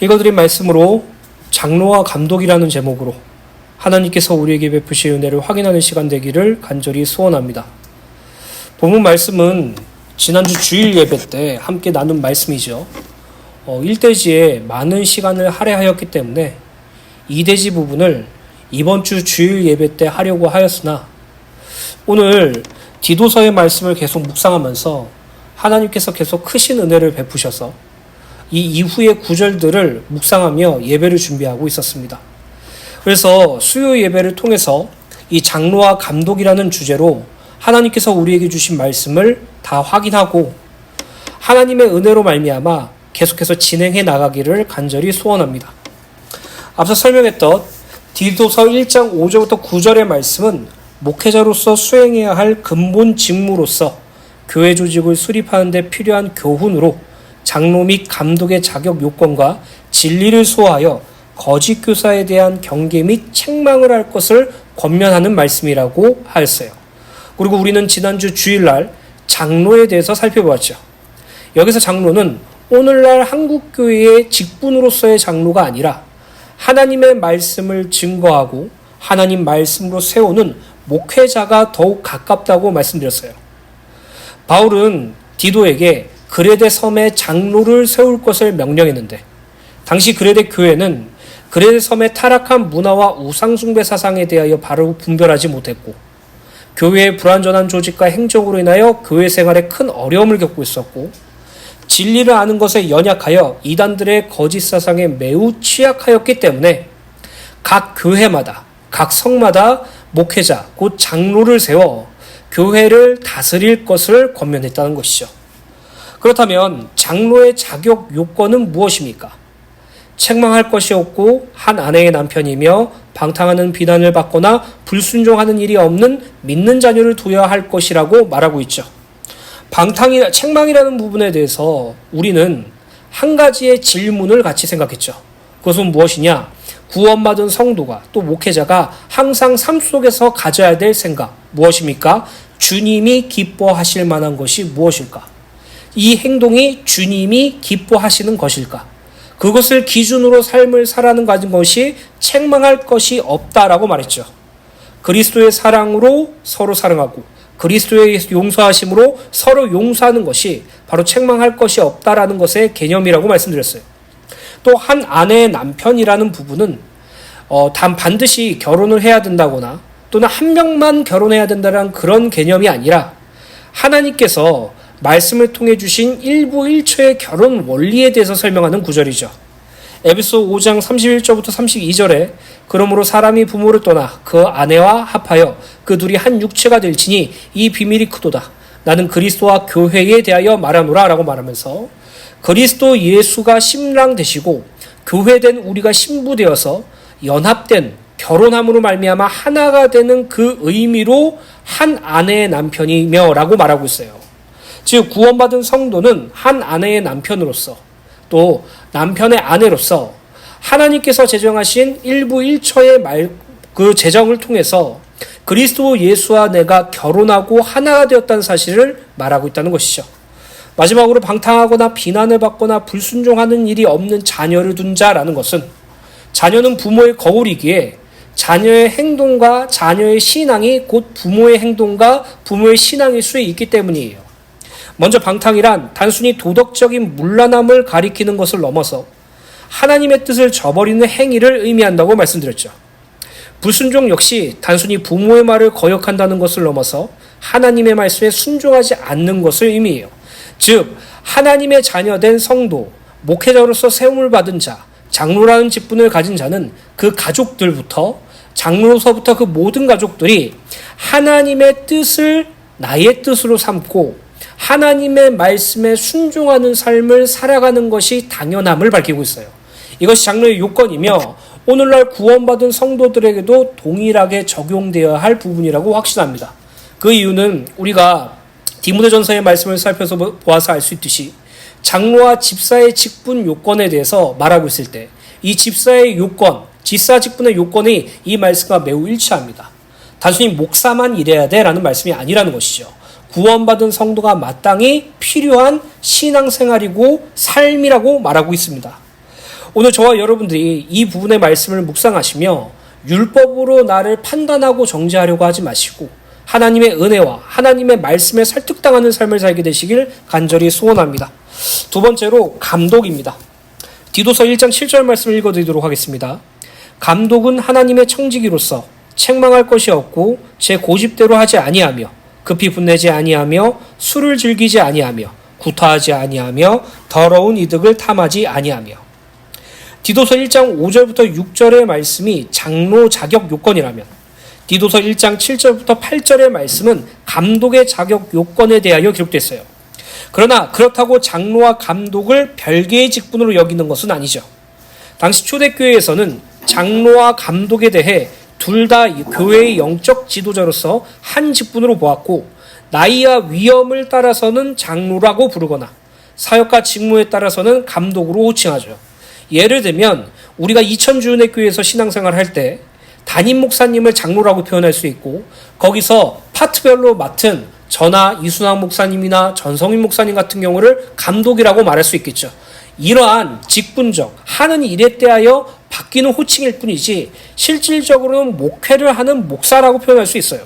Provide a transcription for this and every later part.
읽어드린 말씀으로 장로와 감독이라는 제목으로 하나님께서 우리에게 베푸실 은혜를 확인하는 시간 되기를 간절히 소원합니다. 본문 말씀은 지난주 주일 예배 때 함께 나눈 말씀이죠. 1대지에 많은 시간을 할애하였기 때문에 2대지 부분을 이번 주 주일 예배 때 하려고 하였으나 오늘 디도서의 말씀을 계속 묵상하면서 하나님께서 계속 크신 은혜를 베푸셔서 이 이후의 구절들을 묵상하며 예배를 준비하고 있었습니다. 그래서 수요 예배를 통해서 이 장로와 감독이라는 주제로 하나님께서 우리에게 주신 말씀을 다 확인하고 하나님의 은혜로 말미암아 계속해서 진행해 나가기를 간절히 소원합니다. 앞서 설명했던 디도서 1장 5절부터 9절의 말씀은 목회자로서 수행해야 할 근본 직무로서 교회 조직을 수립하는 데 필요한 교훈으로 장로 및 감독의 자격 요건과 진리를 소화하여 거짓 교사에 대한 경계 및 책망을 할 것을 권면하는 말씀이라고 하였어요. 그리고 우리는 지난주 주일날 장로에 대해서 살펴보았죠. 여기서 장로는 오늘날 한국교회의 직분으로서의 장로가 아니라 하나님의 말씀을 증거하고 하나님 말씀으로 세우는 목회자가 더욱 가깝다고 말씀드렸어요. 바울은 디도에게 그레데 섬에 장로를 세울 것을 명령했는데 당시 그레데 교회는 그레데 섬의 타락한 문화와 우상숭배 사상에 대하여 바로 분별하지 못했고 교회의 불완전한 조직과 행정으로 인하여 교회 생활에 큰 어려움을 겪고 있었고 진리를 아는 것에 연약하여 이단들의 거짓 사상에 매우 취약하였기 때문에 각 교회마다 각 성마다 목회자 곧 장로를 세워 교회를 다스릴 것을 권면했다는 것이죠. 그렇다면 장로의 자격 요건은 무엇입니까? 책망할 것이 없고 한 아내의 남편이며 방탕하는 비난을 받거나 불순종하는 일이 없는 믿는 자녀를 두어야 할 것이라고 말하고 있죠. 책망이라는 부분에 대해서 우리는 한 가지의 질문을 같이 생각했죠. 그것은 무엇이냐? 구원받은 성도가 또 목회자가 항상 삶 속에서 가져야 될 생각 무엇입니까? 주님이 기뻐하실 만한 것이 무엇일까? 이 행동이 주님이 기뻐하시는 것일까? 그것을 기준으로 삶을 살아가는 것이 책망할 것이 없다라고 말했죠. 그리스도의 사랑으로 서로 사랑하고 그리스도의 용서하심으로 서로 용서하는 것이 바로 책망할 것이 없다라는 것의 개념이라고 말씀드렸어요. 또 한 아내의 남편이라는 부분은 반드시 결혼을 해야 된다거나 또는 한 명만 결혼해야 된다는 그런 개념이 아니라 하나님께서 말씀을 통해 주신 일부 일처의 결혼 원리에 대해서 설명하는 구절이죠. 에베소 5장 31절부터 32절에 그러므로 사람이 부모를 떠나 그 아내와 합하여 그 둘이 한 육체가 될지니 이 비밀이 크도다. 나는 그리스도와 교회에 대하여 말하노라 라고 말하면서 그리스도 예수가 신랑 되시고 교회된 우리가 신부 되어서 연합된 결혼함으로 말미암아 하나가 되는 그 의미로 한 아내의 남편이며 라고 말하고 있어요. 즉 구원받은 성도는 한 아내의 남편으로서 또 남편의 아내로서 하나님께서 제정하신 일부 일처의 그 제정을 통해서 그리스도 예수와 내가 결혼하고 하나가 되었다는 사실을 말하고 있다는 것이죠. 마지막으로 방탕하거나 비난을 받거나 불순종하는 일이 없는 자녀를 둔 자라는 것은 자녀는 부모의 거울이기에 자녀의 행동과 자녀의 신앙이 곧 부모의 행동과 부모의 신앙일 수 있기 때문이에요. 먼저 방탕이란 단순히 도덕적인 문란함을 가리키는 것을 넘어서 하나님의 뜻을 저버리는 행위를 의미한다고 말씀드렸죠. 불순종 역시 단순히 부모의 말을 거역한다는 것을 넘어서 하나님의 말씀에 순종하지 않는 것을 의미해요. 즉 하나님의 자녀된 성도, 목회자로서 세움을 받은 자, 장로라는 직분을 가진 자는 그 가족들부터 장로로서부터 그 모든 가족들이 하나님의 뜻을 나의 뜻으로 삼고 하나님의 말씀에 순종하는 삶을 살아가는 것이 당연함을 밝히고 있어요. 이것이 장로의 요건이며 오늘날 구원받은 성도들에게도 동일하게 적용되어야 할 부분이라고 확신합니다. 그 이유는 우리가 디모데전서의 말씀을 살펴서 보아서 알 수 있듯이 장로와 집사의 직분 요건에 대해서 말하고 있을 때 이 집사의 요건, 집사 직분의 요건이 이 말씀과 매우 일치합니다. 단순히 목사만 일해야 돼라는 말씀이 아니라는 것이죠. 구원받은 성도가 마땅히 필요한 신앙생활이고 삶이라고 말하고 있습니다. 오늘 저와 여러분들이 이 부분의 말씀을 묵상하시며 율법으로 나를 판단하고 정죄하려고 하지 마시고 하나님의 은혜와 하나님의 말씀에 설득당하는 삶을 살게 되시길 간절히 소원합니다. 두 번째로 감독입니다. 디도서 1장 7절 말씀을 읽어드리도록 하겠습니다. 감독은 하나님의 청지기로서 책망할 것이 없고 제 고집대로 하지 아니하며 급히 분내지 아니하며 술을 즐기지 아니하며 구타하지 아니하며 더러운 이득을 탐하지 아니하며. 디도서 1장 5절부터 6절의 말씀이 장로 자격 요건이라면 디도서 1장 7절부터 8절의 말씀은 감독의 자격 요건에 대하여 기록됐어요. 그러나 그렇다고 장로와 감독을 별개의 직분으로 여기는 것은 아니죠. 당시 초대교회에서는 장로와 감독에 대해 둘 다 교회의 영적 지도자로서 한 직분으로 보았고 나이와 위엄을 따라서는 장로라고 부르거나 사역과 직무에 따라서는 감독으로 호칭하죠. 예를 들면 우리가 이천주은혜교회에서 신앙생활을 할 때 담임 목사님을 장로라고 표현할 수 있고 거기서 파트별로 맡은 저나 이순학 목사님이나 전성인 목사님 같은 경우를 감독이라고 말할 수 있겠죠. 이러한 직분적 하는 일에 대하여 바뀌는 호칭일 뿐이지 실질적으로는 목회를 하는 목사라고 표현할 수 있어요.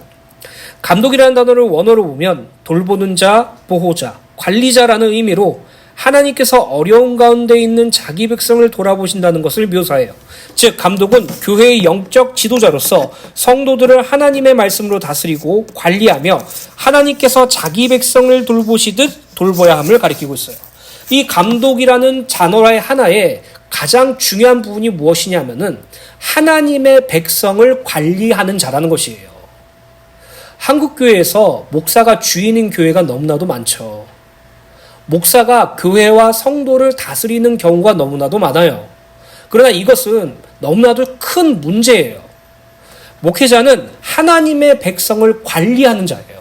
감독이라는 단어를 원어로 보면 돌보는 자, 보호자, 관리자라는 의미로 하나님께서 어려운 가운데 있는 자기 백성을 돌아보신다는 것을 묘사해요. 즉 감독은 교회의 영적 지도자로서 성도들을 하나님의 말씀으로 다스리고 관리하며 하나님께서 자기 백성을 돌보시듯 돌봐야 함을 가리키고 있어요. 이 감독이라는 단어의 하나에 가장 중요한 부분이 무엇이냐면은 하나님의 백성을 관리하는 자라는 것이에요. 한국교회에서 목사가 주인인 교회가 너무나도 많죠. 목사가 교회와 성도를 다스리는 경우가 너무나도 많아요. 그러나 이것은 너무나도 큰 문제예요. 목회자는 하나님의 백성을 관리하는 자예요.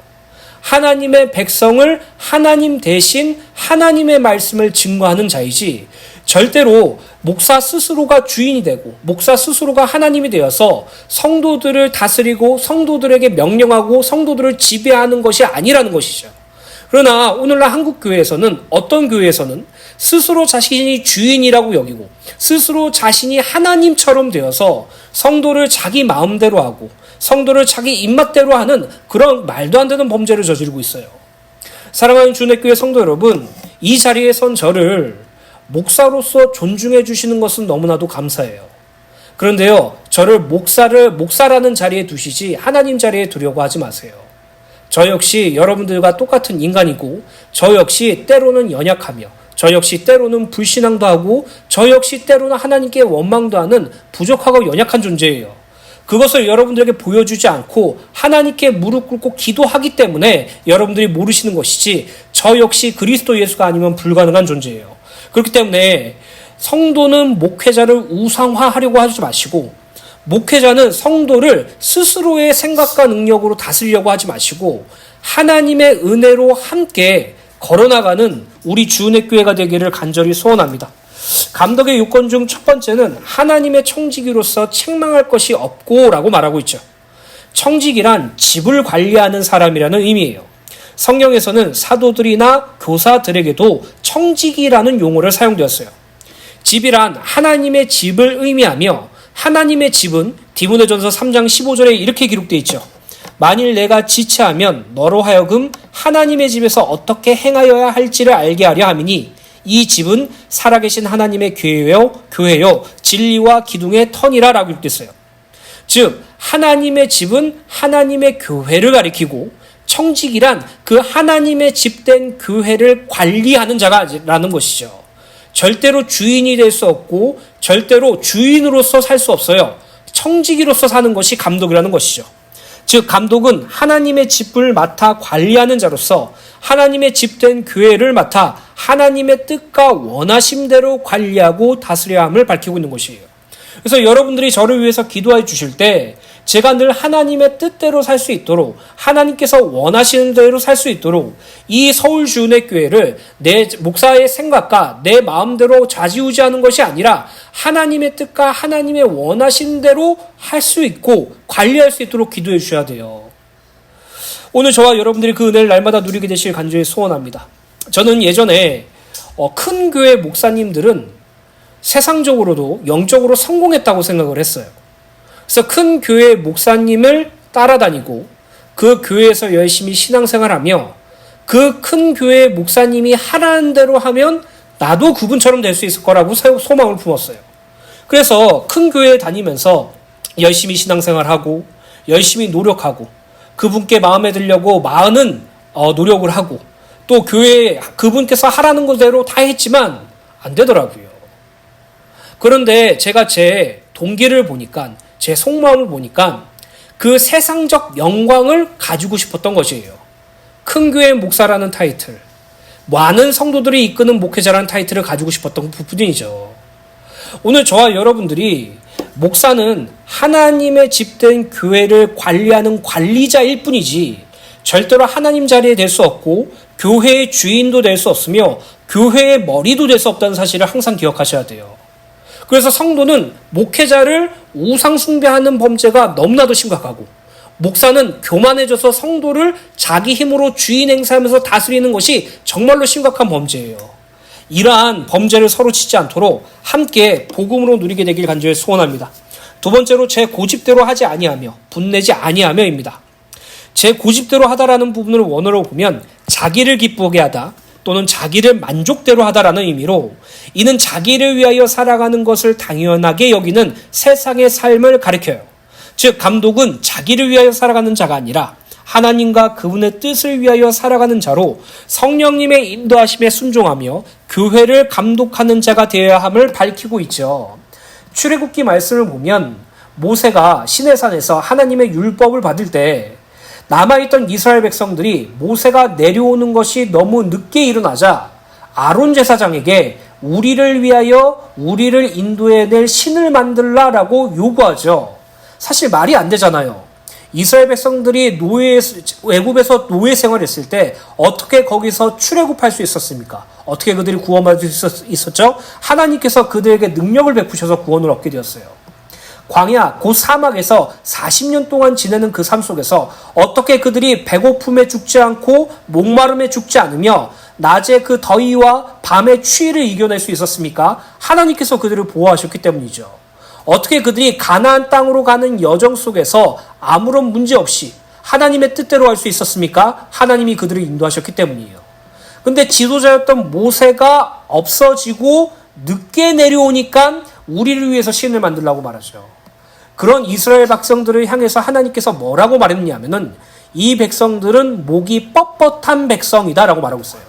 하나님의 백성을 하나님 대신 하나님의 말씀을 증거하는 자이지 절대로 목사 스스로가 주인이 되고 목사 스스로가 하나님이 되어서 성도들을 다스리고 성도들에게 명령하고 성도들을 지배하는 것이 아니라는 것이죠. 그러나 오늘날 한국교회에서는 어떤 교회에서는 스스로 자신이 주인이라고 여기고 스스로 자신이 하나님처럼 되어서 성도를 자기 마음대로 하고 성도를 자기 입맛대로 하는 그런 말도 안 되는 범죄를 저지르고 있어요. 사랑하는 주내교회 성도 여러분, 이 자리에 선 저를 목사로서 존중해 주시는 것은 너무나도 감사해요. 그런데요, 저를 목사라는 자리에 두시지 하나님 자리에 두려고 하지 마세요. 저 역시 여러분들과 똑같은 인간이고 저 역시 때로는 연약하며 저 역시 때로는 불신앙도 하고 저 역시 때로는 하나님께 원망도 하는 부족하고 연약한 존재예요. 그것을 여러분들에게 보여주지 않고 하나님께 무릎 꿇고 기도하기 때문에 여러분들이 모르시는 것이지 저 역시 그리스도 예수가 아니면 불가능한 존재예요. 그렇기 때문에 성도는 목회자를 우상화하려고 하지 마시고 목회자는 성도를 스스로의 생각과 능력으로 다스리려고 하지 마시고 하나님의 은혜로 함께 걸어나가는 우리 주은혜교회가 되기를 간절히 소원합니다. 감독의 요건 중 첫 번째는 하나님의 청지기로서 책망할 것이 없고 라고 말하고 있죠. 청지기란 집을 관리하는 사람이라는 의미예요. 성경에서는 사도들이나 교사들에게도 청지기라는 용어를 사용되었어요. 집이란 하나님의 집을 의미하며 하나님의 집은 디모데전서 3장 15절에 이렇게 기록되어 있죠. 만일 내가 지체하면 너로 하여금 하나님의 집에서 어떻게 행하여야 할지를 알게 하려 함이니 이 집은 살아계신 하나님의 교회요 진리와 기둥의 터니라 라고 기록됐어요. 즉 하나님의 집은 하나님의 교회를 가리키고 청지기란 그 하나님의 집된 교회를 관리하는 자라는 것이죠. 절대로 주인이 될 수 없고 절대로 주인으로서 살 수 없어요. 청지기로서 사는 것이 감독이라는 것이죠. 즉 감독은 하나님의 집을 맡아 관리하는 자로서 하나님의 집된 교회를 맡아 하나님의 뜻과 원하심대로 관리하고 다스려야 함을 밝히고 있는 것이에요. 그래서 여러분들이 저를 위해서 기도해 주실 때 제가 늘 하나님의 뜻대로 살 수 있도록 하나님께서 원하시는 대로 살 수 있도록 이 서울주은혜교회를 내 목사의 생각과 내 마음대로 좌지우지하는 것이 아니라 하나님의 뜻과 하나님의 원하시는 대로 할 수 있고 관리할 수 있도록 기도해 주셔야 돼요. 오늘 저와 여러분들이 그 은혜를 날마다 누리게 되실 간절히 소원합니다. 저는 예전에 큰 교회 목사님들은 세상적으로도 영적으로 성공했다고 생각을 했어요. 그래서 큰 교회 목사님을 따라다니고 그 교회에서 열심히 신앙생활하며 그 큰 교회 목사님이 하라는 대로 하면 나도 그분처럼 될 수 있을 거라고 소망을 품었어요. 그래서 큰 교회에 다니면서 열심히 신앙생활하고 열심히 노력하고 그분께 마음에 들려고 많은 노력을 하고 또 교회에 그분께서 하라는 것대로 다 했지만 안 되더라고요. 그런데 제가 제 동기를 보니까 제 속마음을 보니까 그 세상적 영광을 가지고 싶었던 것이에요. 큰 교회 목사라는 타이틀, 많은 성도들이 이끄는 목회자라는 타이틀을 가지고 싶었던 부분이죠. 오늘 저와 여러분들이 목사는 하나님의 집된 교회를 관리하는 관리자일 뿐이지 절대로 하나님 자리에 될 수 없고 교회의 주인도 될 수 없으며 교회의 머리도 될 수 없다는 사실을 항상 기억하셔야 돼요. 그래서 성도는 목회자를 우상 숭배하는 범죄가 너무나도 심각하고 목사는 교만해져서 성도를 자기 힘으로 주인 행사하면서 다스리는 것이 정말로 심각한 범죄예요. 이러한 범죄를 서로 짓지 않도록 함께 복음으로 누리게 되길 간절히 소원합니다. 두 번째로 제 고집대로 하지 아니하며 분내지 아니하며입니다. 제 고집대로 하다라는 부분을 원어로 보면 자기를 기쁘게 하다 또는 자기를 만족대로 하다라는 의미로 이는 자기를 위하여 살아가는 것을 당연하게 여기는 세상의 삶을 가리켜요. 즉 감독은 자기를 위하여 살아가는 자가 아니라 하나님과 그분의 뜻을 위하여 살아가는 자로 성령님의 인도하심에 순종하며 교회를 감독하는 자가 되어야 함을 밝히고 있죠. 출애굽기 말씀을 보면 모세가 시내산에서 하나님의 율법을 받을 때 남아있던 이스라엘 백성들이 모세가 내려오는 것이 너무 늦게 일어나자 아론 제사장에게 우리를 위하여 우리를 인도해낼 신을 만들라라고 요구하죠. 사실 말이 안 되잖아요. 이스라엘 백성들이 외국에서 노예 생활했을 때 어떻게 거기서 출애굽할 수 있었습니까? 어떻게 그들이 구원받을 수 있었죠? 하나님께서 그들에게 능력을 베푸셔서 구원을 얻게 되었어요. 광야, 곧 사막에서 40년 동안 지내는 그 삶 속에서 어떻게 그들이 배고픔에 죽지 않고 목마름에 죽지 않으며 낮에 그 더위와 밤의 추위를 이겨낼 수 있었습니까? 하나님께서 그들을 보호하셨기 때문이죠. 어떻게 그들이 가나안 땅으로 가는 여정 속에서 아무런 문제 없이 하나님의 뜻대로 할 수 있었습니까? 하나님이 그들을 인도하셨기 때문이에요. 근데 지도자였던 모세가 없어지고 늦게 내려오니까 우리를 위해서 신을 만들라고 말하죠. 그런 이스라엘 백성들을 향해서 하나님께서 뭐라고 말했냐면은 이 백성들은 목이 뻣뻣한 백성이다라고 말하고 있어요.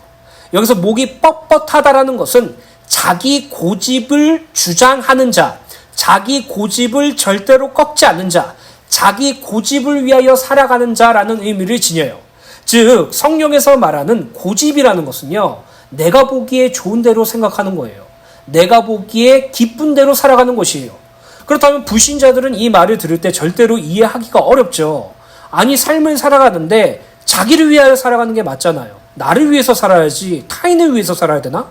여기서 목이 뻣뻣하다라는 것은 자기 고집을 주장하는 자, 자기 고집을 절대로 꺾지 않는 자, 자기 고집을 위하여 살아가는 자라는 의미를 지녀요. 즉 성경에서 말하는 고집이라는 것은요, 내가 보기에 좋은 대로 생각하는 거예요. 내가 보기에 기쁜 대로 살아가는 것이에요. 그렇다면 불신자들은 이 말을 들을 때 절대로 이해하기가 어렵죠. 아니 삶을 살아가는데 자기를 위하여 살아가는 게 맞잖아요. 나를 위해서 살아야지 타인을 위해서 살아야 되나?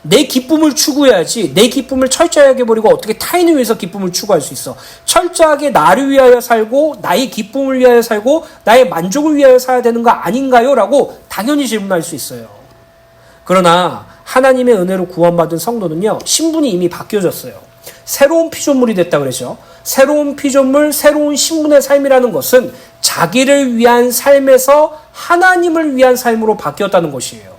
내 기쁨을 추구해야지. 내 기쁨을 철저하게 버리고 어떻게 타인을 위해서 기쁨을 추구할 수 있어? 철저하게 나를 위하여 살고 나의 기쁨을 위하여 살고 나의 만족을 위하여 살아야 되는 거 아닌가요? 라고 당연히 질문할 수 있어요. 그러나 하나님의 은혜로 구원받은 성도는요, 신분이 이미 바뀌어졌어요. 새로운 피조물이 됐다 그러죠. 새로운 피조물, 새로운 신분의 삶이라는 것은 자기를 위한 삶에서 하나님을 위한 삶으로 바뀌었다는 것이에요.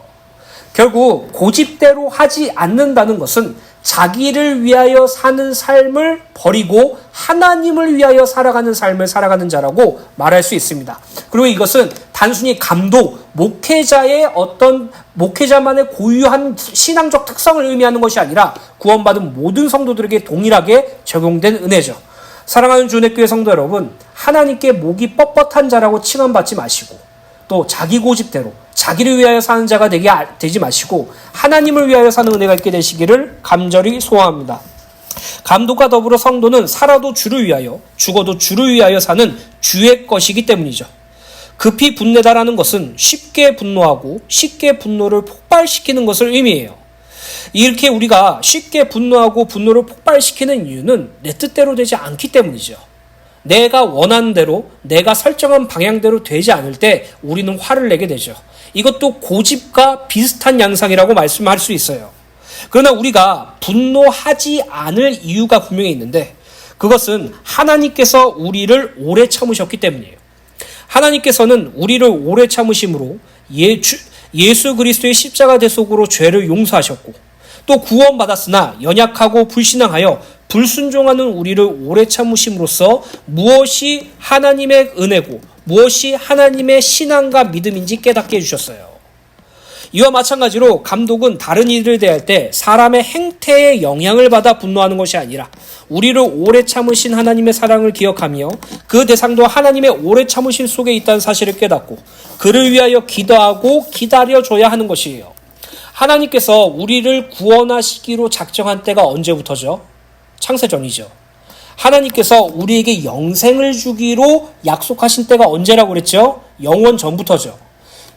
결국 고집대로 하지 않는다는 것은 자기를 위하여 사는 삶을 버리고 하나님을 위하여 살아가는 삶을 살아가는 자라고 말할 수 있습니다. 그리고 이것은 단순히 감독, 목회자의 어떤 목회자만의 고유한 신앙적 특성을 의미하는 것이 아니라 구원받은 모든 성도들에게 동일하게 적용된 은혜죠. 사랑하는 주내교회 성도 여러분, 하나님께 목이 뻣뻣한 자라고 칭함받지 마시고 또 자기 고집대로 자기를 위하여 사는 자가 되지 마시고 하나님을 위하여 사는 은혜가 있게 되시기를 간절히 소원합니다. 감독과 더불어 성도는 살아도 주를 위하여 죽어도 주를 위하여 사는 주의 것이기 때문이죠. 급히 분내다라는 것은 쉽게 분노하고 쉽게 분노를 폭발시키는 것을 의미해요. 이렇게 우리가 쉽게 분노하고 분노를 폭발시키는 이유는 내 뜻대로 되지 않기 때문이죠. 내가 원하는 대로, 내가 설정한 방향대로 되지 않을 때 우리는 화를 내게 되죠. 이것도 고집과 비슷한 양상이라고 말씀할 수 있어요. 그러나 우리가 분노하지 않을 이유가 분명히 있는데 그것은 하나님께서 우리를 오래 참으셨기 때문이에요. 하나님께서는 우리를 오래 참으심으로 예수 그리스도의 십자가 대속으로 죄를 용서하셨고 또 구원받았으나 연약하고 불신앙하여 불순종하는 우리를 오래 참으심으로써 무엇이 하나님의 은혜고 무엇이 하나님의 신앙과 믿음인지 깨닫게 해주셨어요. 이와 마찬가지로 감독은 다른 이들을 대할 때 사람의 행태에 영향을 받아 분노하는 것이 아니라 우리를 오래 참으신 하나님의 사랑을 기억하며 그 대상도 하나님의 오래 참으심 속에 있다는 사실을 깨닫고 그를 위하여 기도하고 기다려줘야 하는 것이에요. 하나님께서 우리를 구원하시기로 작정한 때가 언제부터죠? 창세전이죠. 하나님께서 우리에게 영생을 주기로 약속하신 때가 언제라고 그랬죠? 영원 전부터죠.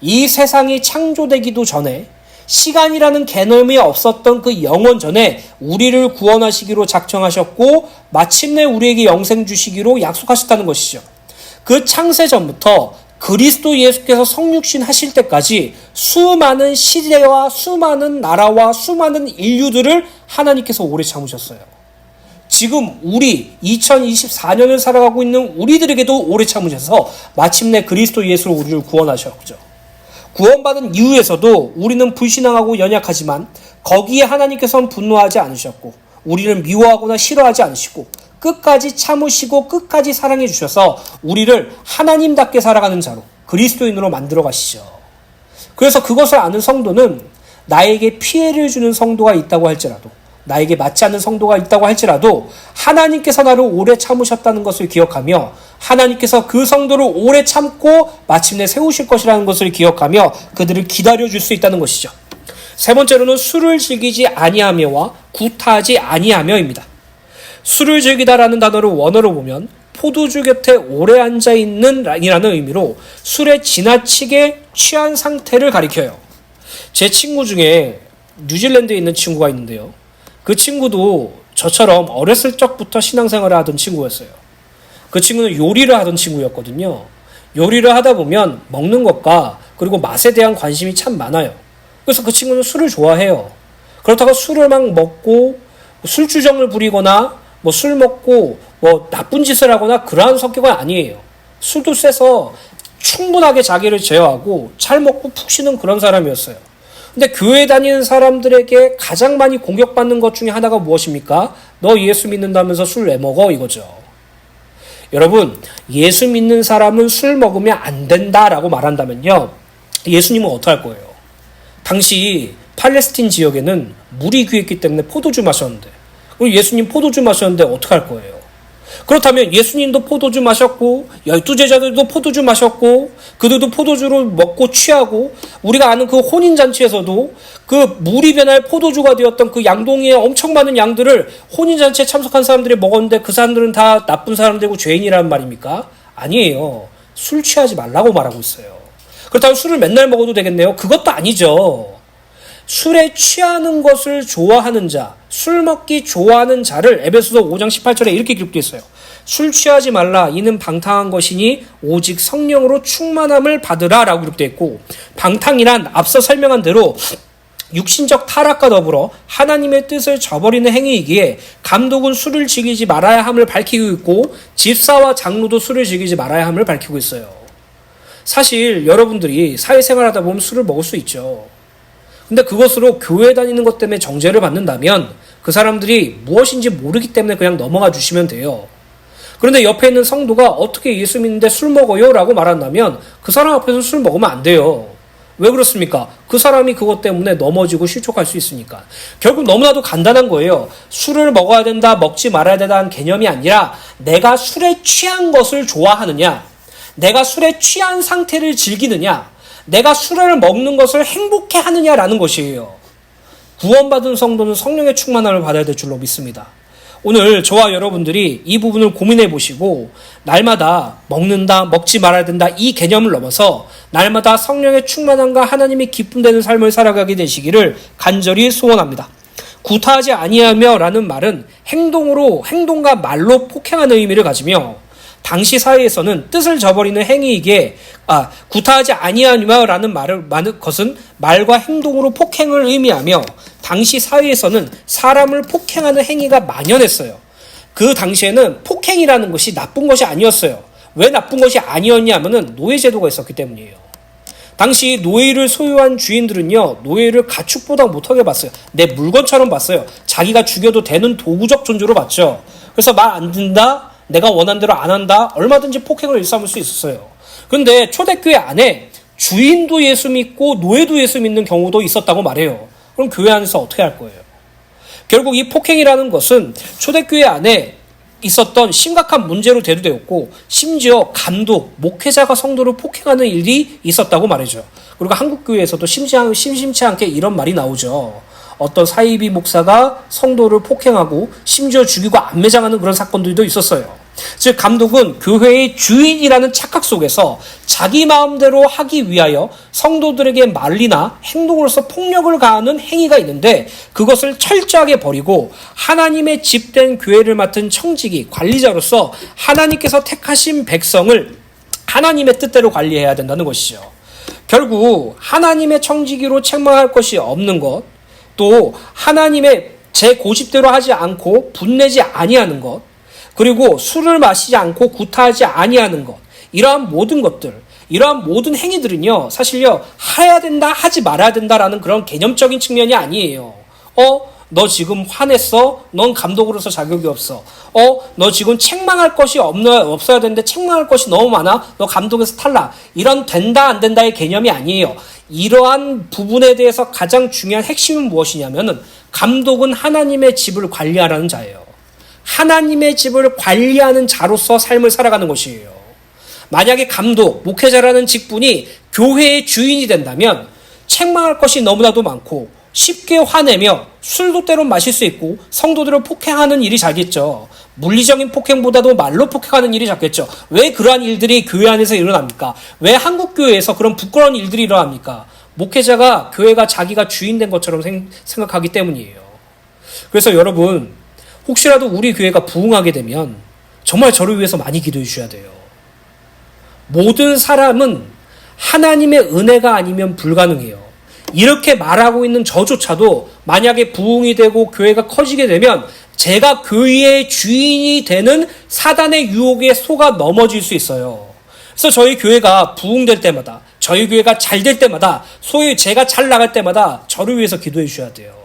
이 세상이 창조되기도 전에 시간이라는 개념이 없었던 그 영원 전에 우리를 구원하시기로 작정하셨고 마침내 우리에게 영생 주시기로 약속하셨다는 것이죠. 그 창세 전부터 그리스도 예수께서 성육신 하실 때까지 수많은 시대와 수많은 나라와 수많은 인류들을 하나님께서 오래 참으셨어요. 지금 우리 2024년을 살아가고 있는 우리들에게도 오래 참으셔서 마침내 그리스도 예수로 우리를 구원하셨죠. 구원받은 이후에서도 우리는 불신앙하고 연약하지만 거기에 하나님께서는 분노하지 않으셨고 우리를 미워하거나 싫어하지 않으시고 끝까지 참으시고 끝까지 사랑해 주셔서 우리를 하나님답게 살아가는 자로 그리스도인으로 만들어 가시죠. 그래서 그것을 아는 성도는 나에게 피해를 주는 성도가 있다고 할지라도 나에게 맞지 않는 성도가 있다고 할지라도 하나님께서 나를 오래 참으셨다는 것을 기억하며 하나님께서 그 성도를 오래 참고 마침내 세우실 것이라는 것을 기억하며 그들을 기다려줄 수 있다는 것이죠. 세 번째로는 술을 즐기지 아니하며와 구타하지 아니하며입니다. 술을 즐기다라는 단어를 원어로 보면 포도주 곁에 오래 앉아있는 이라는 의미로 술에 지나치게 취한 상태를 가리켜요. 제 친구 중에 뉴질랜드에 있는 친구가 있는데요. 그 친구도 저처럼 어렸을 적부터 신앙생활을 하던 친구였어요. 그 친구는 요리를 하던 친구였거든요. 요리를 하다 보면 먹는 것과 그리고 맛에 대한 관심이 참 많아요. 그래서 그 친구는 술을 좋아해요. 그렇다고 술을 막 먹고 술주정을 부리거나 술 먹고 나쁜 짓을 하거나 그러한 성격은 아니에요. 술도 세서 충분하게 자기를 제어하고 잘 먹고 푹 쉬는 그런 사람이었어요. 근데 교회 다니는 사람들에게 가장 많이 공격받는 것 중에 하나가 무엇입니까? 너 예수 믿는다면서 술 왜 먹어? 이거죠. 여러분, 예수 믿는 사람은 술 먹으면 안 된다라고 말한다면요. 예수님은 어떻게 할 거예요? 당시 팔레스틴 지역에는 물이 귀했기 때문에 포도주 마셨는데 그리고 예수님 포도주 마셨는데 어떻게 할 거예요? 그렇다면 예수님도 포도주 마셨고 12제자들도 포도주 마셨고 그들도 포도주를 먹고 취하고 우리가 아는 그 혼인잔치에서도 그 물이 변할 포도주가 되었던 그 양동이에 엄청 많은 양들을 혼인잔치에 참석한 사람들이 먹었는데 그 사람들은 다 나쁜 사람들이고 죄인이라는 말입니까? 아니에요. 술 취하지 말라고 말하고 있어요. 그렇다면 술을 맨날 먹어도 되겠네요? 그것도 아니죠. 술에 취하는 것을 좋아하는 자, 술 먹기 좋아하는 자를 에베소서 5장 18절에 이렇게 기록되어 있어요. 술 취하지 말라. 이는 방탕한 것이니 오직 성령으로 충만함을 받으라 라고 기록되어 있고 방탕이란 앞서 설명한 대로 육신적 타락과 더불어 하나님의 뜻을 저버리는 행위이기에 감독은 술을 즐기지 말아야 함을 밝히고 있고 집사와 장로도 술을 즐기지 말아야 함을 밝히고 있어요. 사실 여러분들이 사회생활 하다 보면 술을 먹을 수 있죠. 근데 그것으로 교회 다니는 것 때문에 정죄를 받는다면 그 사람들이 무엇인지 모르기 때문에 그냥 넘어가 주시면 돼요. 그런데 옆에 있는 성도가 어떻게 예수 믿는데 술 먹어요? 라고 말한다면 그 사람 앞에서 술 먹으면 안 돼요. 왜 그렇습니까? 그 사람이 그것 때문에 넘어지고 실족할 수 있으니까. 결국 너무나도 간단한 거예요. 술을 먹어야 된다, 먹지 말아야 된다는 개념이 아니라 내가 술에 취한 것을 좋아하느냐, 내가 술에 취한 상태를 즐기느냐, 내가 술을 먹는 것을 행복해 하느냐라는 것이에요. 구원받은 성도는 성령의 충만함을 받아야 될 줄로 믿습니다. 오늘 저와 여러분들이 이 부분을 고민해 보시고 날마다 먹는다, 먹지 말아야 된다 이 개념을 넘어서 날마다 성령의 충만함과 하나님이 기쁨 되는 삶을 살아가게 되시기를 간절히 소원합니다. 구타하지 아니하며 라는 말은 행동과 말로 폭행하는 의미를 가지며 당시 사회에서는 뜻을 저버리는 행위이기에 구타하지 아니하니라는 것은 말과 행동으로 폭행을 의미하며 당시 사회에서는 사람을 폭행하는 행위가 만연했어요. 그 당시에는 폭행이라는 것이 나쁜 것이 아니었어요. 왜 나쁜 것이 아니었냐면은 노예제도가 있었기 때문이에요. 당시 노예를 소유한 주인들은요, 노예를 가축보다 못하게 봤어요. 내 물건처럼 봤어요. 자기가 죽여도 되는 도구적 존재로 봤죠. 그래서 말 안 듣는다, 내가 원하는 대로 안 한다, 얼마든지 폭행을 일삼을 수 있었어요. 그런데 초대교회 안에 주인도 예수 믿고 노예도 예수 믿는 경우도 있었다고 말해요. 그럼 교회 안에서 어떻게 할 거예요? 결국 이 폭행이라는 것은 초대교회 안에 있었던 심각한 문제로 대두되었고, 심지어 감독, 목회자가 성도를 폭행하는 일이 있었다고 말이죠. 그리고 한국교회에서도 심심치 않게 이런 말이 나오죠. 어떤 사이비 목사가 성도를 폭행하고 심지어 죽이고 안매장하는 그런 사건들도 있었어요. 즉 감독은 교회의 주인이라는 착각 속에서 자기 마음대로 하기 위하여 성도들에게 말리나 행동으로서 폭력을 가하는 행위가 있는데, 그것을 철저하게 버리고 하나님의 집된 교회를 맡은 청지기, 관리자로서 하나님께서 택하신 백성을 하나님의 뜻대로 관리해야 된다는 것이죠. 결국 하나님의 청지기로 책망할 것이 없는 것, 또 하나님의 제 고집대로 하지 않고 분내지 아니하는 것, 그리고 술을 마시지 않고 구타하지 아니하는 것, 이러한 모든 것들, 이러한 모든 행위들은요, 사실요, 해야 된다, 하지 말아야 된다라는 그런 개념적인 측면이 아니에요. 너 지금 화냈어? 넌 감독으로서 자격이 없어. 너 지금 책망할 것이 없어야 되는데 책망할 것이 너무 많아? 너 감독에서 탈락. 이런 된다, 안 된다의 개념이 아니에요. 이러한 부분에 대해서 가장 중요한 핵심은 무엇이냐면은, 감독은 하나님의 집을 관리하라는 자예요. 하나님의 집을 관리하는 자로서 삶을 살아가는 것이에요. 만약에 감독, 목회자라는 직분이 교회의 주인이 된다면 책망할 것이 너무나도 많고 쉽게 화내며 술도 때론 마실 수 있고 성도들을 폭행하는 일이 잦겠죠. 물리적인 폭행보다도 말로 폭행하는 일이 잦겠죠. 왜 그러한 일들이 교회 안에서 일어납니까? 왜 한국교회에서 그런 부끄러운 일들이 일어납니까? 목회자가 교회가 자기가 주인된 것처럼 생각하기 때문이에요. 그래서 여러분, 혹시라도 우리 교회가 부흥하게 되면 정말 저를 위해서 많이 기도해 주셔야 돼요. 모든 사람은 하나님의 은혜가 아니면 불가능해요. 이렇게 말하고 있는 저조차도 만약에 부흥이 되고 교회가 커지게 되면 제가 교회의 주인이 되는 사단의 유혹에 속아 넘어질 수 있어요. 그래서 저희 교회가 부흥될 때마다, 저희 교회가 잘 될 때마다, 소위 제가 잘 나갈 때마다 저를 위해서 기도해 주셔야 돼요.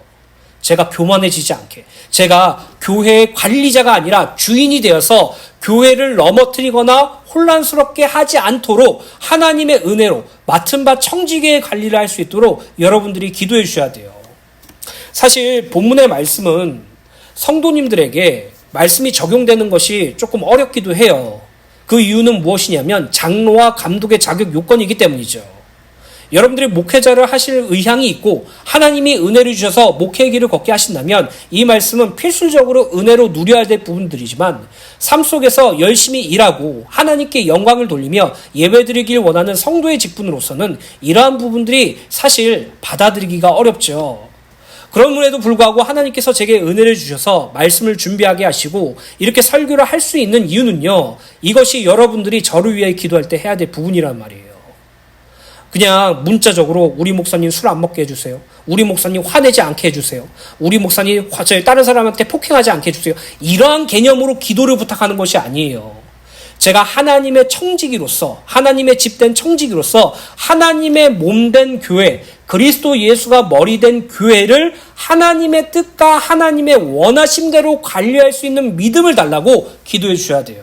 제가 교만해지지 않게, 제가 교회의 관리자가 아니라 주인이 되어서 교회를 넘어뜨리거나 혼란스럽게 하지 않도록 하나님의 은혜로 맡은 바 청지기의 관리를 할 수 있도록 여러분들이 기도해 주셔야 돼요. 사실 본문의 말씀은 성도님들에게 말씀이 적용되는 것이 조금 어렵기도 해요. 그 이유는 무엇이냐면 장로와 감독의 자격 요건이기 때문이죠. 여러분들이 목회자를 하실 의향이 있고 하나님이 은혜를 주셔서 목회의 길을 걷게 하신다면 이 말씀은 필수적으로 은혜로 누려야 될 부분들이지만, 삶 속에서 열심히 일하고 하나님께 영광을 돌리며 예배드리길 원하는 성도의 직분으로서는 이러한 부분들이 사실 받아들이기가 어렵죠. 그럼에도 불구하고 하나님께서 제게 은혜를 주셔서 말씀을 준비하게 하시고 이렇게 설교를 할 수 있는 이유는요, 이것이 여러분들이 저를 위해 기도할 때 해야 될 부분이란 말이에요. 그냥 문자적으로 우리 목사님 술 안 먹게 해주세요. 우리 목사님 화내지 않게 해주세요. 우리 목사님 다른 사람한테 폭행하지 않게 해주세요. 이러한 개념으로 기도를 부탁하는 것이 아니에요. 제가 하나님의 청지기로서, 하나님의 집된 청지기로서 하나님의 몸된 교회, 그리스도 예수가 머리된 교회를 하나님의 뜻과 하나님의 원하심대로 관리할 수 있는 믿음을 달라고 기도해 주셔야 돼요.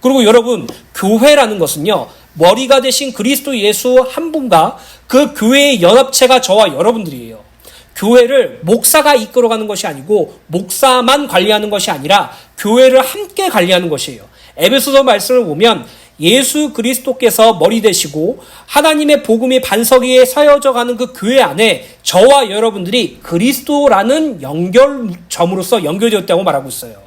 그리고 여러분, 교회라는 것은요, 머리가 되신 그리스도 예수 한 분과 그 교회의 연합체가 저와 여러분들이에요. 교회를 목사가 이끌어가는 것이 아니고 목사만 관리하는 것이 아니라 교회를 함께 관리하는 것이에요. 에베소서 말씀을 보면 예수 그리스도께서 머리 되시고 하나님의 복음이 반석 위에 서여져 가는 그 교회 안에 저와 여러분들이 그리스도라는 연결점으로서 연결되었다고 말하고 있어요.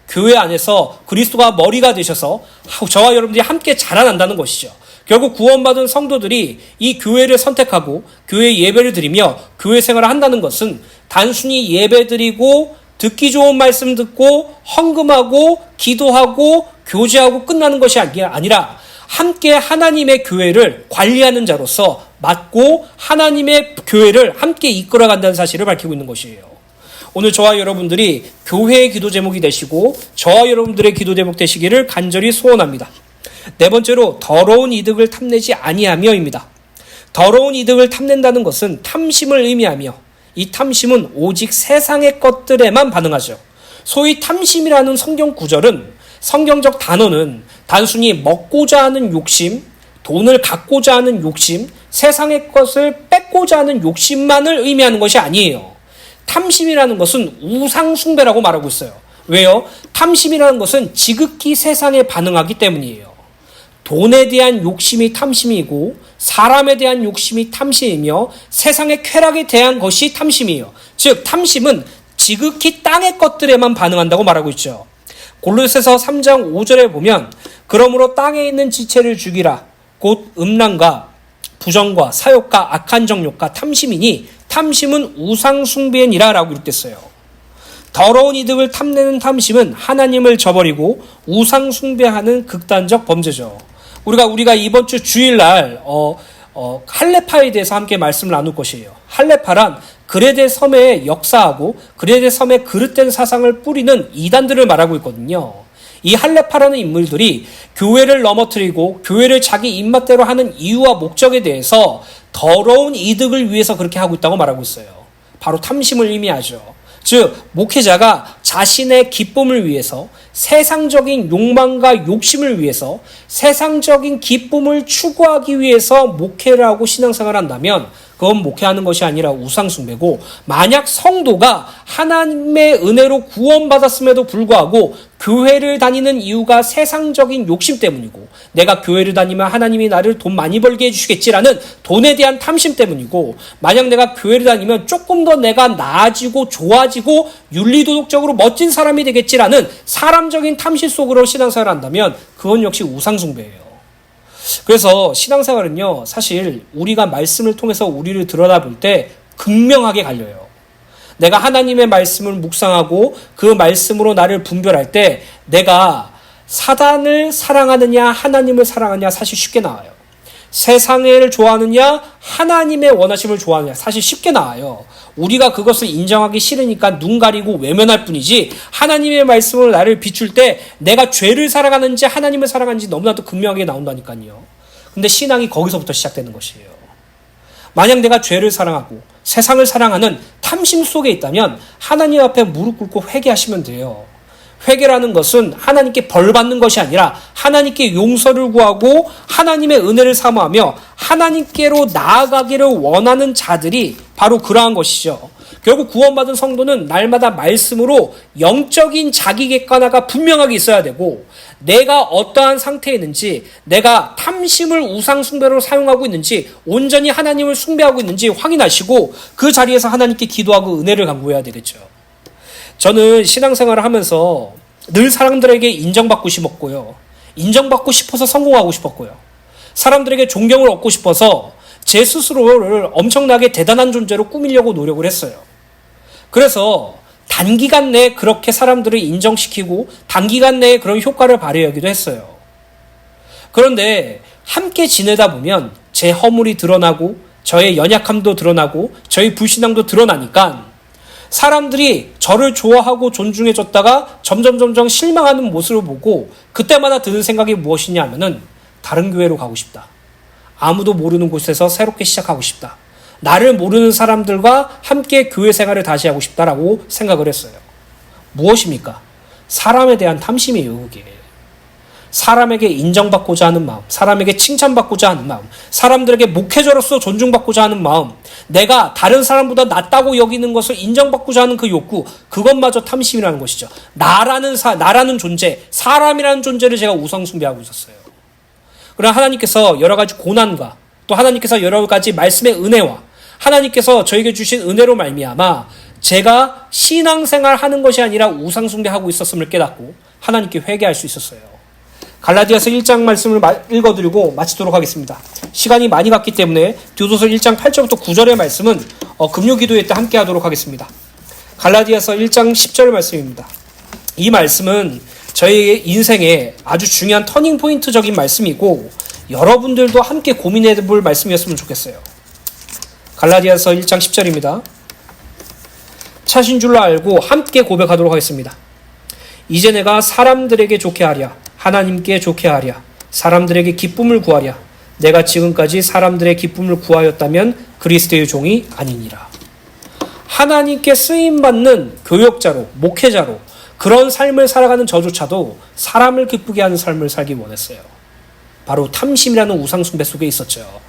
교회 안에서 그리스도가 머리가 되셔서 저와 여러분들이 함께 자라난다는 것이죠. 결국 구원받은 성도들이 이 교회를 선택하고 교회 예배를 드리며 교회 생활을 한다는 것은 단순히 예배 드리고 듣기 좋은 말씀 듣고 헌금하고 기도하고 교제하고 끝나는 것이 아니라 함께 하나님의 교회를 관리하는 자로서 맡고 하나님의 교회를 함께 이끌어간다는 사실을 밝히고 있는 것이에요. 오늘 저와 여러분들이 교회의 기도 제목이 되시고 저와 여러분들의 기도 제목 되시기를 간절히 소원합니다. 네 번째로 더러운 이득을 탐내지 아니하며입니다. 더러운 이득을 탐낸다는 것은 탐심을 의미하며 이 탐심은 오직 세상의 것들에만 반응하죠. 소위 탐심이라는 성경 구절은 성경적 단어는 단순히 먹고자 하는 욕심, 돈을 갖고자 하는 욕심, 세상의 것을 뺏고자 하는 욕심만을 의미하는 것이 아니에요. 탐심이라는 것은 우상숭배라고 말하고 있어요. 왜요? 탐심이라는 것은 지극히 세상에 반응하기 때문이에요. 돈에 대한 욕심이 탐심이고 사람에 대한 욕심이 탐심이며 세상의 쾌락에 대한 것이 탐심이에요. 즉 탐심은 지극히 땅의 것들에만 반응한다고 말하고 있죠. 골로새서 3장 5절에 보면 그러므로 땅에 있는 지체를 죽이라 곧 음란과 부정과 사욕과 악한 정욕과 탐심이니 탐심은 우상숭배니라 라고 기록됐어요. 더러운 이득을 탐내는 탐심은 하나님을 저버리고 우상숭배하는 극단적 범죄죠. 우리가 이번 주 주일날 할레파에 대해서 함께 말씀을 나눌 것이에요. 할레파란 그레데 섬의 역사하고 그레데 섬의 그릇된 사상을 뿌리는 이단들을 말하고 있거든요. 이 할레파라는 인물들이 교회를 넘어뜨리고 교회를 자기 입맛대로 하는 이유와 목적에 대해서 더러운 이득을 위해서 그렇게 하고 있다고 말하고 있어요. 바로 탐심을 의미하죠. 즉 목회자가 자신의 기쁨을 위해서 세상적인 욕망과 욕심을 위해서 세상적인 기쁨을 추구하기 위해서 목회를 하고 신앙생활을 한다면 그건 목회하는 것이 아니라 우상숭배고, 만약 성도가 하나님의 은혜로 구원받았음에도 불구하고 교회를 다니는 이유가 세상적인 욕심 때문이고 내가 교회를 다니면 하나님이 나를 돈 많이 벌게 해주시겠지라는 돈에 대한 탐심 때문이고, 만약 내가 교회를 다니면 조금 더 내가 나아지고 좋아지고 윤리도덕적으로 멋진 사람이 되겠지라는 사람적인 탐심 속으로 신앙생활을 한다면 그건 역시 우상숭배예요. 그래서 신앙생활은요, 사실 우리가 말씀을 통해서 우리를 들여다볼 때 극명하게 갈려요. 내가 하나님의 말씀을 묵상하고 그 말씀으로 나를 분별할 때 내가 사단을 사랑하느냐 하나님을 사랑하느냐 사실 쉽게 나와요. 세상을 좋아하느냐 하나님의 원하심을 좋아하느냐 사실 쉽게 나와요. 우리가 그것을 인정하기 싫으니까 눈 가리고 외면할 뿐이지, 하나님의 말씀으로 나를 비출 때 내가 죄를 사랑하는지 하나님을 사랑하는지 너무나도 극명하게 나온다니까요. 근데 신앙이 거기서부터 시작되는 것이에요. 만약 내가 죄를 사랑하고 세상을 사랑하는 탐심 속에 있다면 하나님 앞에 무릎 꿇고 회개하시면 돼요. 회개라는 것은 하나님께 벌 받는 것이 아니라 하나님께 용서를 구하고 하나님의 은혜를 사모하며 하나님께로 나아가기를 원하는 자들이 바로 그러한 것이죠. 결국 구원받은 성도는 날마다 말씀으로 영적인 자기 객관화가 분명하게 있어야 되고, 내가 어떠한 상태에 있는지, 내가 탐심을 우상숭배로 사용하고 있는지, 온전히 하나님을 숭배하고 있는지 확인하시고 그 자리에서 하나님께 기도하고 은혜를 간구해야 되겠죠. 저는 신앙생활을 하면서 늘 사람들에게 인정받고 싶었고요. 인정받고 싶어서 성공하고 싶었고요. 사람들에게 존경을 얻고 싶어서 제 스스로를 엄청나게 대단한 존재로 꾸미려고 노력을 했어요. 그래서 단기간 내에 그렇게 사람들을 인정시키고 단기간 내에 그런 효과를 발휘하기도 했어요. 그런데 함께 지내다 보면 제 허물이 드러나고 저의 연약함도 드러나고 저의 불신앙도 드러나니까 사람들이 저를 좋아하고 존중해줬다가 점점 실망하는 모습을 보고 그때마다 드는 생각이 무엇이냐 하면은 다른 교회로 가고 싶다. 아무도 모르는 곳에서 새롭게 시작하고 싶다. 나를 모르는 사람들과 함께 교회 생활을 다시 하고 싶다라고 생각을 했어요. 무엇입니까? 사람에 대한 탐심이에요, 그게. 사람에게 인정받고자 하는 마음, 사람에게 칭찬받고자 하는 마음, 사람들에게 목회자로서 존중받고자 하는 마음, 내가 다른 사람보다 낫다고 여기는 것을 인정받고자 하는 그 욕구, 그것마저 탐심이라는 것이죠. 나라는 존재, 사람이라는 존재를 제가 우상숭배하고 있었어요. 그러나 하나님께서 여러 가지 고난과 또 하나님께서 여러 가지 말씀의 은혜와 하나님께서 저에게 주신 은혜로 말미암아 제가 신앙생활 하는 것이 아니라 우상숭배하고 있었음을 깨닫고 하나님께 회개할 수 있었어요. 갈라디아서 1장 말씀을 읽어드리고 마치도록 하겠습니다. 시간이 많이 갔기 때문에 디도서 1장 8절부터 9절의 말씀은 금요기도회 때 함께 하도록 하겠습니다. 갈라디아서 1장 10절 말씀입니다. 이 말씀은 저희 인생에 아주 중요한 터닝포인트적인 말씀이고 여러분들도 함께 고민해 볼 말씀이었으면 좋겠어요. 갈라디아서 1장 10절입니다. 차신 줄로 알고 함께 고백하도록 하겠습니다. 이제 내가 사람들에게 좋게 하랴, 하나님께 좋게 하랴, 사람들에게 기쁨을 구하랴. 내가 지금까지 사람들의 기쁨을 구하였다면 그리스도의 종이 아니니라. 하나님께 쓰임받는 교역자로, 목회자로 그런 삶을 살아가는 저조차도 사람을 기쁘게 하는 삶을 살기 원했어요. 바로 탐심이라는 우상숭배 속에 있었죠.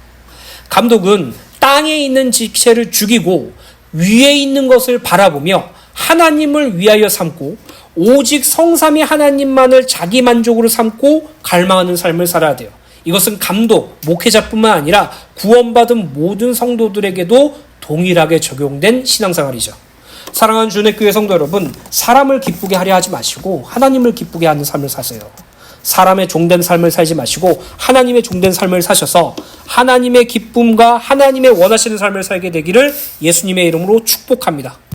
감독은 땅에 있는 지체를 죽이고 위에 있는 것을 바라보며 하나님을 위하여 삼고 오직 성삼위 하나님만을 자기 만족으로 삼고 갈망하는 삶을 살아야 돼요. 이것은 감독, 목회자뿐만 아니라 구원받은 모든 성도들에게도 동일하게 적용된 신앙생활이죠. 사랑하는 주의 교회 성도 여러분, 사람을 기쁘게 하려 하지 마시고 하나님을 기쁘게 하는 삶을 사세요. 사람의 종된 삶을 살지 마시고 하나님의 종된 삶을 사셔서 하나님의 기쁨과 하나님의 원하시는 삶을 살게 되기를 예수님의 이름으로 축복합니다.